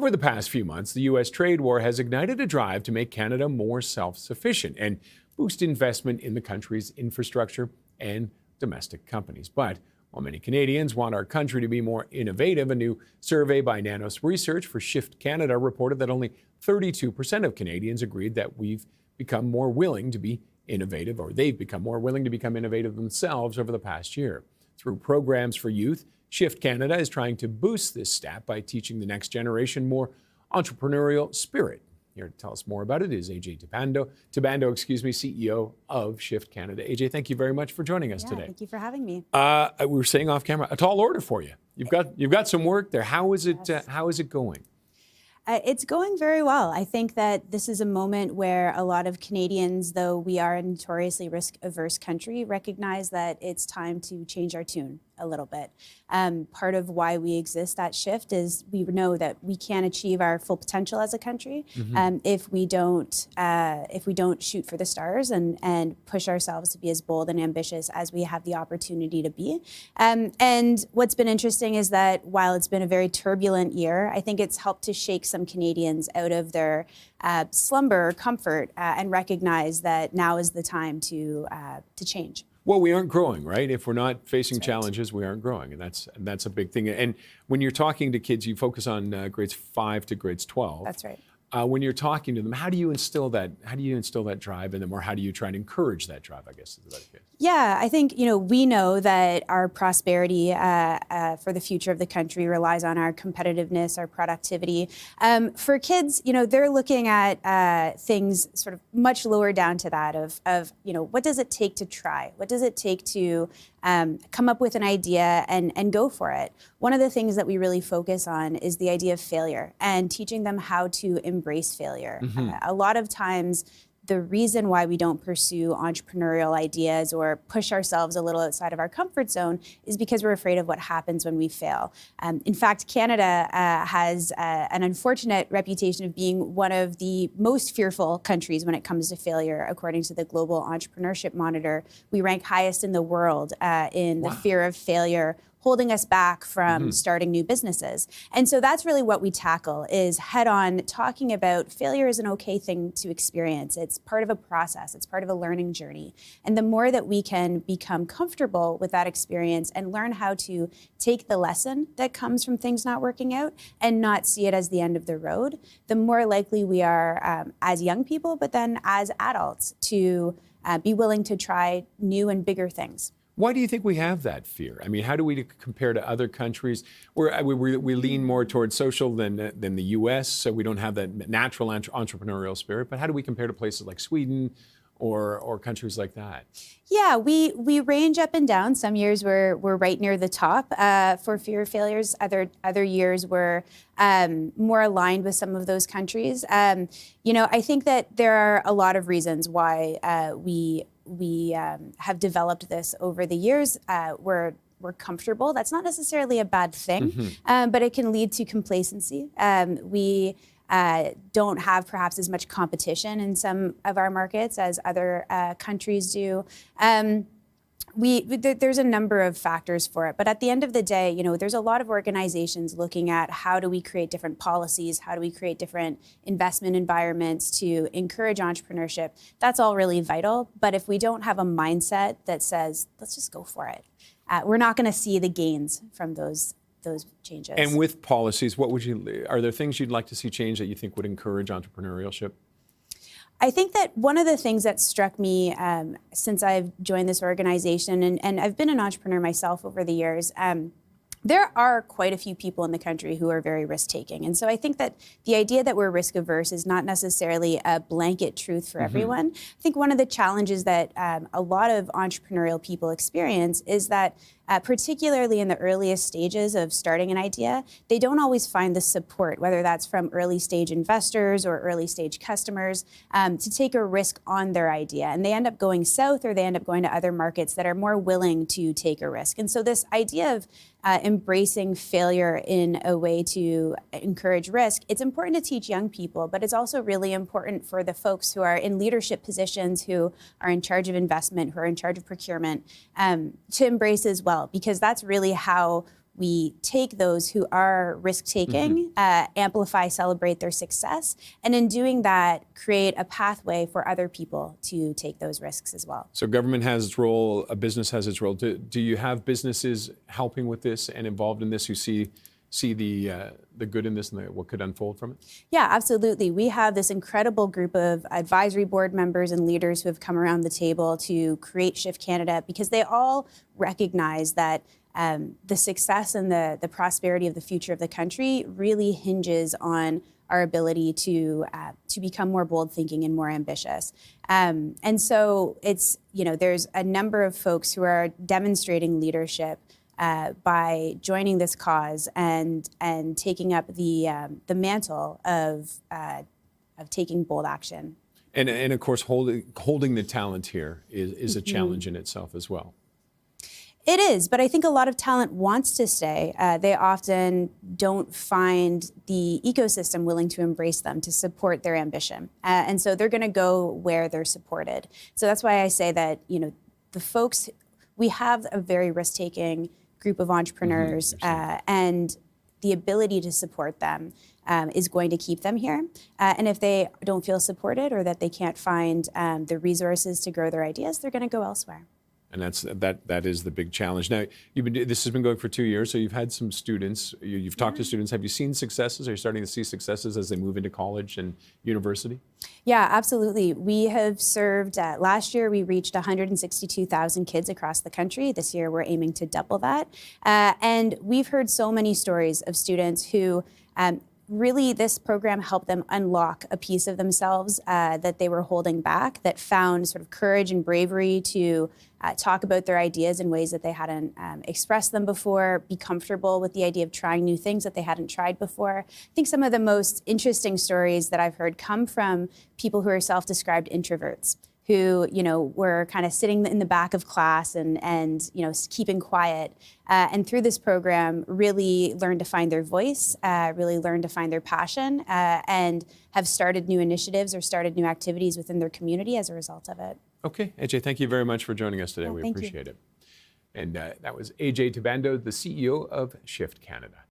Over the past few months, the U.S. trade war has ignited a drive to make Canada more self-sufficient and boost investment in the country's infrastructure and domestic companies. But while many Canadians want our country to be more innovative, a new survey by Nanos Research for Shift Canada reported that only 32% of Canadians agreed that we've become more willing to be innovative, or they've become more willing to become innovative themselves over the past year. Through programs for youth, Shift Canada is trying to boost this stat by teaching the next generation more entrepreneurial spirit. Here to tell us more about it is AJ Tibando, CEO of Shift Canada. AJ, thank you very much for joining us today. Thank you for having me. We were saying off camera, a tall order for you. You've got some work there. How is it? Yes. How is it going? It's going very well. I think that this is a moment where a lot of Canadians, though we are a notoriously risk-averse country, recognize that it's time to change our tune a little bit. Part of why we exist at Shift is we know that we can't achieve our full potential as a country if we don't shoot for the stars and push ourselves to be as bold and ambitious as we have the opportunity to be. And what's been interesting is that while it's been a very turbulent year, I think it's helped to shake some Canadians out of their slumber or comfort and recognize that now is the time to change. Well, we aren't growing, right? If we're not facing That's right. challenges, we aren't growing, and that's a big thing. And when you're talking to kids, you focus on grades 5 to grades 12. That's right. When you're talking to them, how do you instill that? How do you instill that drive in them, or how do you try and encourage that drive? I guess is the better case. Yeah, I think we know that our prosperity for the future of the country relies on our competitiveness, our productivity. For kids, they're looking at things sort of much lower down to that of what does it take to try? What does it take to come up with an idea and go for it? One of the things that we really focus on is the idea of failure and teaching them how to embrace failure. A lot of times, the reason why we don't pursue entrepreneurial ideas or push ourselves a little outside of our comfort zone is because we're afraid of what happens when we fail. In fact, Canada has an unfortunate reputation of being one of the most fearful countries when it comes to failure. According to the Global Entrepreneurship Monitor, we rank highest in the world in the fear of failure, holding us back from starting new businesses. And so that's really what we tackle, is head on talking about failure is an okay thing to experience. It's part of a process. It's part of a learning journey. And the more that we can become comfortable with that experience and learn how to take the lesson that comes from things not working out and not see it as the end of the road, the more likely we are as young people, but then as adults, to be willing to try new and bigger things. Why do you think we have that fear? I mean, how do we compare to other countries where we lean more towards social than the U.S., so we don't have that natural entrepreneurial spirit? But how do we compare to places like Sweden or countries like that? Yeah, we range up and down. Some years we're right near the top for fear of failures. Other years we're more aligned with some of those countries. I think that there are a lot of reasons why we have developed this over the years. We're comfortable. That's not necessarily a bad thing, but it can lead to complacency. We don't have perhaps as much competition in some of our markets as other countries do. There's a number of factors for it, but at the end of the day, there's a lot of organizations looking at how do we create different policies, how do we create different investment environments to encourage entrepreneurship. That's all really vital, but if we don't have a mindset that says, let's just go for it, we're not going to see the gains from those changes. And with policies, are there things you'd like to see change that you think would encourage entrepreneurship? I think that one of the things that struck me since I've joined this organization, and I've been an entrepreneur myself over the years, there are quite a few people in the country who are very risk-taking. And so I think that the idea that we're risk-averse is not necessarily a blanket truth for everyone. I think one of the challenges that a lot of entrepreneurial people experience is that particularly in the earliest stages of starting an idea, they don't always find the support, whether that's from early stage investors or early stage customers, to take a risk on their idea. And they end up going south, or they end up going to other markets that are more willing to take a risk. And so this idea of embracing failure in a way to encourage risk, it's important to teach young people, but it's also really important for the folks who are in leadership positions, who are in charge of investment, who are in charge of procurement, to embrace as well, because that's really how we take those who are risk-taking, amplify, celebrate their success, and in doing that, create a pathway for other people to take those risks as well. So government has its role, a business has its role. Do you have businesses helping with this and involved in this who see the good in this and what could unfold from it? Yeah, absolutely. We have this incredible group of advisory board members and leaders who have come around the table to create Shift Canada because they all recognize that the success and the prosperity of the future of the country really hinges on our ability to become more bold thinking and more ambitious. And so it's, there's a number of folks who are demonstrating leadership by joining this cause and taking up the mantle of taking bold action. And of course, holding the talent here is a challenge in itself as well. It is, but I think a lot of talent wants to stay. They often don't find the ecosystem willing to embrace them, to support their ambition. And so they're going to go where they're supported. So that's why I say that, the folks, we have a very risk-taking group of entrepreneurs, and the ability to support them is going to keep them here. And if they don't feel supported or that they can't find the resources to grow their ideas, they're going to go elsewhere. And that is the big challenge. Now, this has been going for 2 years, so you've had some students, you've talked to students. Have you seen successes? Are you starting to see successes as they move into college and university? Yeah, absolutely. We have served, last year we reached 162,000 kids across the country. This year we're aiming to double that. And we've heard so many stories of students who really, this program helped them unlock a piece of themselves that they were holding back, that found sort of courage and bravery to talk about their ideas in ways that they hadn't expressed them before, be comfortable with the idea of trying new things that they hadn't tried before. I think some of the most interesting stories that I've heard come from people who are self-described introverts, who were kind of sitting in the back of class and keeping quiet, and through this program really learned to find their voice, really learned to find their passion, and have started new initiatives or started new activities within their community as a result of it. Okay, AJ, thank you very much for joining us today. Yeah, we thank appreciate it. And that was AJ Tibando, the CEO of Shift Canada.